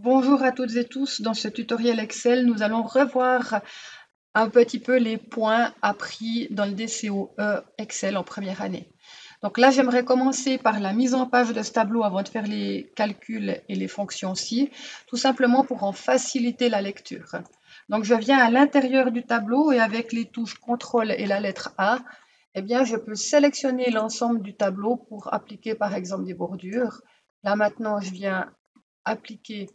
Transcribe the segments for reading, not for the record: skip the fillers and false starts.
Bonjour à toutes et tous, dans ce tutoriel Excel, nous allons revoir un petit peu les points appris dans le DCOE Excel en première année. Donc là, j'aimerais commencer par la mise en page de ce tableau avant de faire les calculs et les fonctions ci, tout simplement pour en faciliter la lecture. Donc je viens à l'intérieur du tableau et avec les touches CTRL et la lettre A, eh bien, je peux sélectionner l'ensemble du tableau pour appliquer par exemple des bordures. Là maintenant, je viens appliquer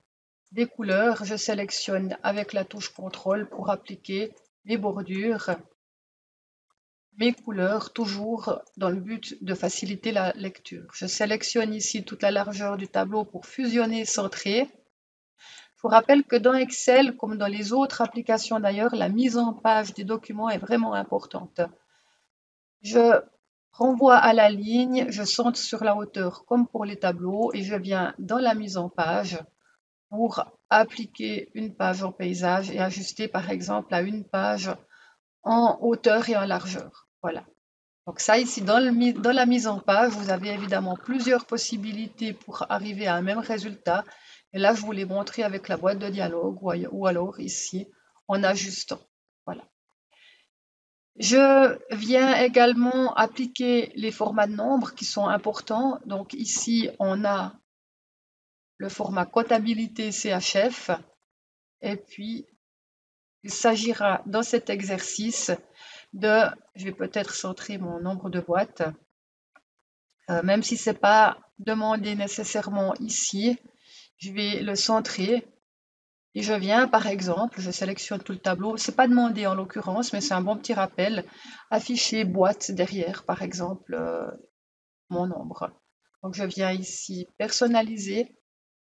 des couleurs, je sélectionne avec la touche CTRL pour appliquer mes bordures, mes couleurs, toujours dans le but de faciliter la lecture. Je sélectionne ici toute la largeur du tableau pour fusionner, centrer. Je vous rappelle que dans Excel, comme dans les autres applications d'ailleurs, la mise en page des documents est vraiment importante. Je renvoie à la ligne, je centre sur la hauteur comme pour les tableaux et je viens dans la mise en page pour appliquer une page en paysage et ajuster par exemple à une page en hauteur et en largeur. Voilà. Donc ça ici, dans la mise en page, vous avez évidemment plusieurs possibilités pour arriver à un même résultat. Et là, je vous l'ai montré avec la boîte de dialogue ou alors ici en ajustant. Voilà. Je viens également appliquer les formats de nombres qui sont importants. Donc ici, on a le format comptabilité CHF. Et puis, il s'agira dans cet exercice de, je vais peut-être centrer mon nombre de boîtes, même si ce n'est pas demandé nécessairement ici, je vais le centrer et je viens par exemple, je sélectionne tout le tableau, ce n'est pas demandé en l'occurrence, mais c'est un bon petit rappel, afficher boîte derrière par exemple mon nombre. Donc je viens ici personnaliser,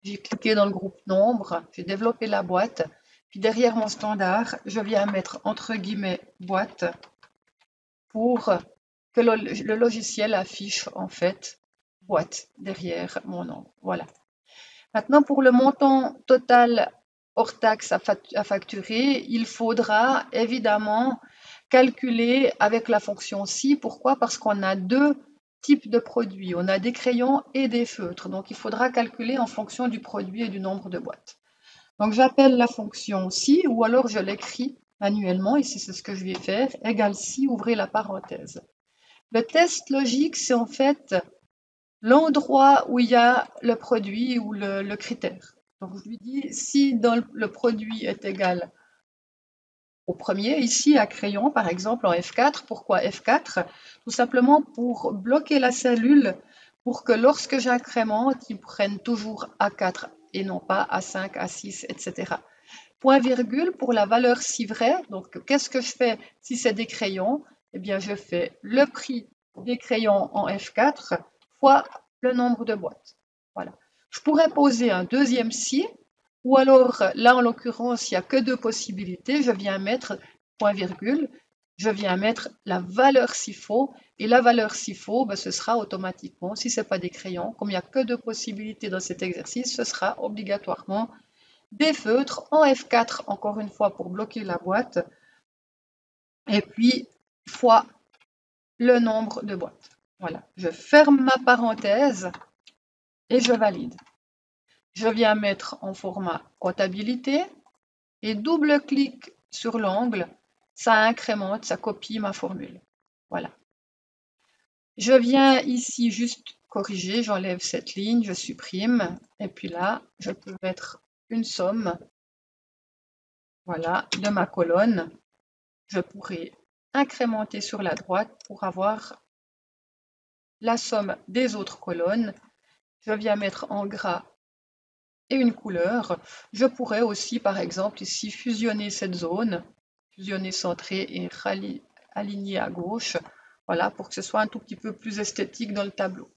j'ai cliqué dans le groupe nombre, j'ai développé la boîte, puis derrière mon standard, je viens mettre entre guillemets boîte pour que le logiciel affiche en fait boîte derrière mon nom. Voilà. Maintenant, pour le montant total hors taxe à facturer, il faudra évidemment calculer avec la fonction ci. Pourquoi? Parce qu'on a deux types de produits. On a des crayons et des feutres. Donc, il faudra calculer en fonction du produit et du nombre de boîtes. Donc, j'appelle la fonction ci ou alors je l'écris manuellement. Ici, c'est ce que je vais faire. Égale ci, ouvrez la parenthèse. Le test logique, c'est en fait l'endroit où il y a le produit ou le critère. Donc, je lui dis si dans le produit est égal au premier, ici à crayon par exemple en F4. Pourquoi F4? Tout simplement pour bloquer la cellule pour que lorsque j'incrémente, il prenne toujours A4 et non pas A5, A6, etc. Point virgule pour la valeur si vraie. Donc, qu'est-ce que je fais si c'est des crayons? Eh bien, je fais le prix des crayons en F4 fois le nombre de boîtes. Voilà. Je pourrais poser un deuxième si, ou alors, là, en l'occurrence, il n'y a que deux possibilités. Je viens mettre point virgule, je viens mettre la valeur s'il faut, et la valeur s'il faut, ben, ce sera automatiquement, si ce n'est pas des crayons, comme il n'y a que deux possibilités dans cet exercice, ce sera obligatoirement des feutres en F4, encore une fois pour bloquer la boîte, et puis fois le nombre de boîtes. Voilà, je ferme ma parenthèse et je valide. Je viens mettre en format comptabilité et double-clic sur l'angle, ça incrémente, ça copie ma formule. Voilà. Je viens ici juste corriger, j'enlève cette ligne, je supprime, et puis là, je peux mettre une somme, voilà, de ma colonne. Je pourrais incrémenter sur la droite pour avoir la somme des autres colonnes. Je viens mettre en gras et une couleur. Je pourrais aussi, par exemple, ici, fusionner cette zone, fusionner centré et aligner à gauche, voilà, pour que ce soit un tout petit peu plus esthétique dans le tableau.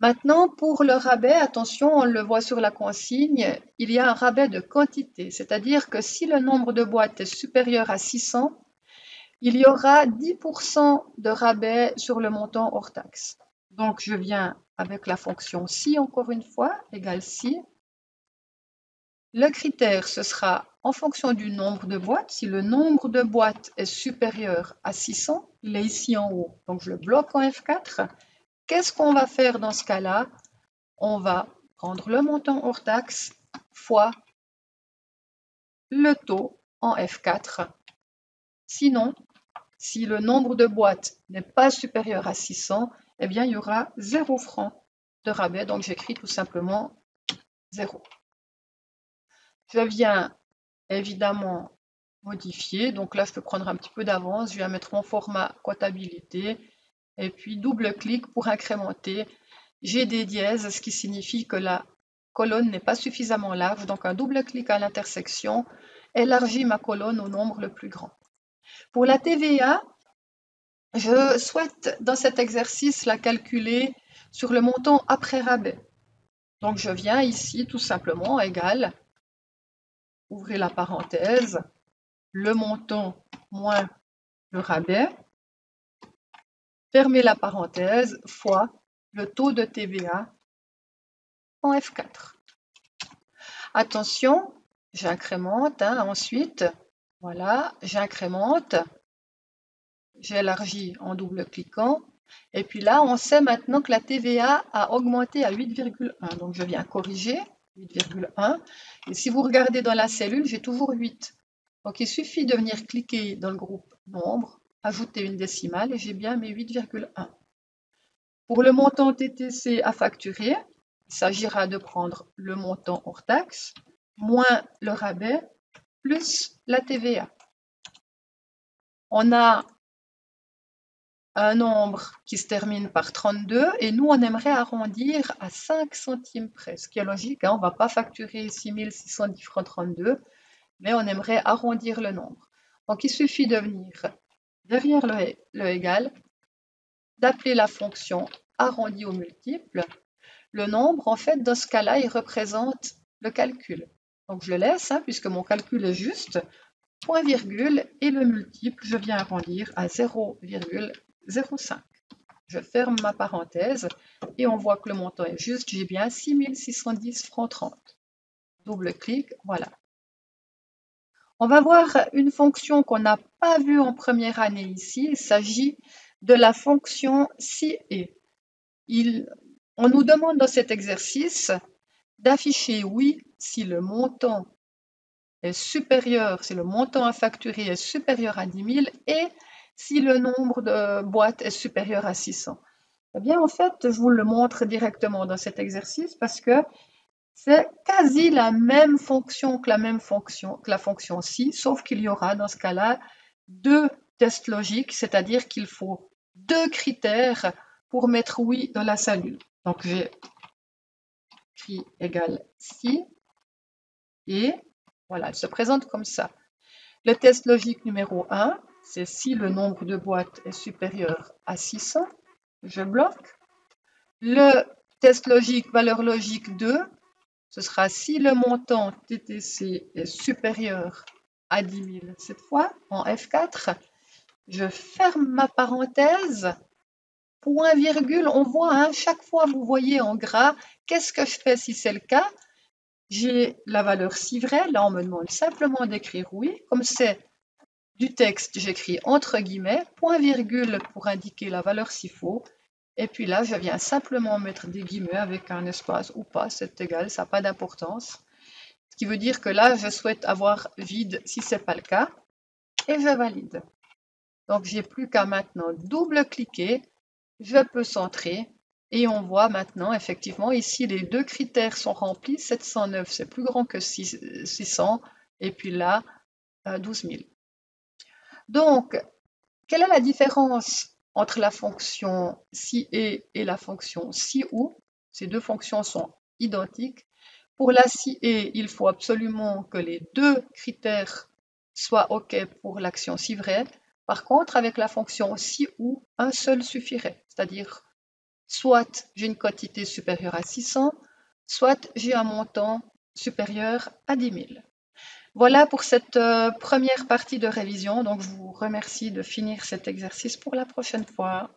Maintenant, pour le rabais, attention, on le voit sur la consigne, il y a un rabais de quantité, c'est-à-dire que si le nombre de boîtes est supérieur à 600, il y aura 10% de rabais sur le montant hors taxe. Donc, je viens avec la fonction si, encore une fois, égale si. Le critère, ce sera en fonction du nombre de boîtes. Si le nombre de boîtes est supérieur à 600, il est ici en haut. Donc, je le bloque en F4. Qu'est-ce qu'on va faire dans ce cas-là? On va prendre le montant hors taxe fois le taux en F4. Sinon, si le nombre de boîtes n'est pas supérieur à 600, eh bien, il y aura 0 francs de rabais. Donc, j'écris tout simplement 0. Je viens évidemment modifier. Donc là, je peux prendre un petit peu d'avance. Je viens mettre mon format comptabilité et puis double-clic pour incrémenter. J'ai des dièses, ce qui signifie que la colonne n'est pas suffisamment large. Donc, un double-clic à l'intersection élargit ma colonne au nombre le plus grand. Pour la TVA, je souhaite dans cet exercice la calculer sur le montant après rabais. Donc je viens ici tout simplement égal, ouvrez la parenthèse, le montant moins le rabais, fermez la parenthèse, fois le taux de TVA en F4. Attention, j'incrémente ensuite, voilà, j'incrémente. J'élargis en double-cliquant. Et puis là, on sait maintenant que la TVA a augmenté à 8,1. Donc, je viens corriger 8,1. Et si vous regardez dans la cellule, j'ai toujours 8. Donc, il suffit de venir cliquer dans le groupe nombre, ajouter une décimale et j'ai bien mes 8,1. Pour le montant TTC à facturer, il s'agira de prendre le montant hors taxe, moins le rabais, plus la TVA. On a un nombre qui se termine par 32 et nous on aimerait arrondir à 5 centimes près, ce qui est logique, hein, on ne va pas facturer 6610 francs 32, mais on aimerait arrondir le nombre. Donc il suffit de venir derrière le égal, d'appeler la fonction arrondi au multiple. Le nombre, en fait, dans ce cas-là, il représente le calcul. Donc je le laisse, hein, puisque mon calcul est juste, point virgule, et le multiple, je viens arrondir à 0,05. Je ferme ma parenthèse et on voit que le montant est juste, j'ai bien 6610 francs 30. Double-clic, voilà. On va voir une fonction qu'on n'a pas vue en première année ici, il s'agit de la fonction si et. On nous demande dans cet exercice d'afficher oui si le montant est supérieur, si le montant à facturer est supérieur à 10 000 et si le nombre de boîtes est supérieur à 600. Eh bien, en fait, je vous le montre directement dans cet exercice parce que c'est quasi la même fonction que la fonction si, sauf qu'il y aura dans ce cas-là 2 tests logiques, c'est-à-dire qu'il faut 2 critères pour mettre oui dans la cellule. Donc, j'ai écrit égal si et voilà, elle se présente comme ça. Le test logique numéro 1, c'est si le nombre de boîtes est supérieur à 600, je bloque. Le test logique, valeur logique 2, ce sera si le montant TTC est supérieur à 10 000 cette fois, en F4. Je ferme ma parenthèse, point virgule, on voit, hein, chaque fois vous voyez en gras, qu'est-ce que je fais si c'est le cas? J'ai la valeur si vraie, là on me demande simplement d'écrire oui, comme c'est du texte, j'écris entre guillemets, point virgule pour indiquer la valeur si faux, et puis là je viens simplement mettre des guillemets avec un espace ou pas, c'est égal, ça n'a pas d'importance. Ce qui veut dire que là je souhaite avoir vide si ce n'est pas le cas, et je valide. Donc j'ai plus qu'à maintenant double-cliquer, je peux centrer, et on voit maintenant, effectivement, ici, les 2 critères sont remplis. 709, c'est plus grand que 600. Et puis là, 12 000. Donc, quelle est la différence entre la fonction si et la fonction si ou? Ces 2 fonctions sont identiques. Pour la si et, il faut absolument que les 2 critères soient OK pour l'action si vraie. Par contre, avec la fonction si ou, un seul suffirait. C'est-à-dire soit j'ai une quantité supérieure à 600, soit j'ai un montant supérieur à 10 000. Voilà pour cette première partie de révision. Donc, je vous remercie de finir cet exercice pour la prochaine fois.